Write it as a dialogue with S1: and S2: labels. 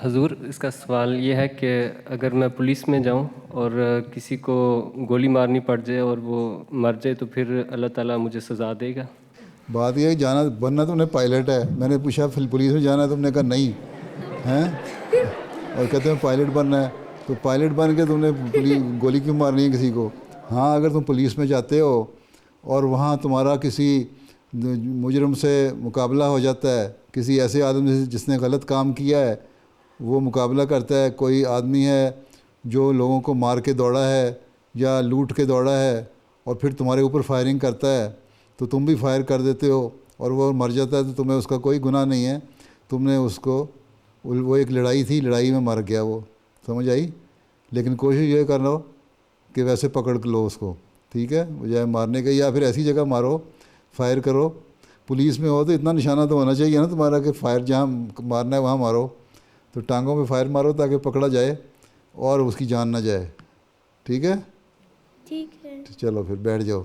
S1: حضور اس کا سوال یہ ہے کہ اگر میں پولیس میں جاؤں اور کسی کو گولی مارنی پڑ جائے اور وہ مر جائے تو پھر اللہ تعالیٰ مجھے سزا دے گا؟
S2: بات یہ ہے جانا بننا تم نے پائلٹ ہے. میں نے پوچھا پولیس میں جانا ہے, تم نے کہا نہیں ہیں, اور کہتے ہیں پائلٹ بننا ہے. تو پائلٹ بن کے تم نے گولی کیوں مارنی ہے کسی کو؟ ہاں اگر تم پولیس میں جاتے ہو اور وہاں تمہارا کسی مجرم سے مقابلہ ہو جاتا ہے, کسی ایسے آدمی سے جس نے غلط کام کیا ہے, وہ مقابلہ کرتا ہے, کوئی آدمی ہے جو لوگوں کو مار کے دوڑا ہے یا لوٹ کے دوڑا ہے اور پھر تمہارے اوپر فائرنگ کرتا ہے, تو تم بھی فائر کر دیتے ہو اور وہ مر جاتا ہے, تو تمہیں اس کا کوئی گناہ نہیں ہے. تم نے اس کو, وہ ایک لڑائی تھی, لڑائی میں مر گیا وہ, سمجھ آئی؟ لیکن کوشش یہ کر لو کہ ویسے پکڑ لو اس کو, ٹھیک ہے, بجائے مارنے کے, یا پھر ایسی جگہ مارو, فائر کرو. پولیس میں ہو تو اتنا نشانہ تو ہونا چاہیے نا تمہارا کہ فائر جہاں مارنا ہے وہاں مارو. تو ٹانگوں میں فائر مارو تاکہ پکڑا جائے اور اس کی جان نہ جائے. ٹھیک ہے,
S3: ٹھیک ہے.
S2: چلو پھر بیٹھ جاؤ.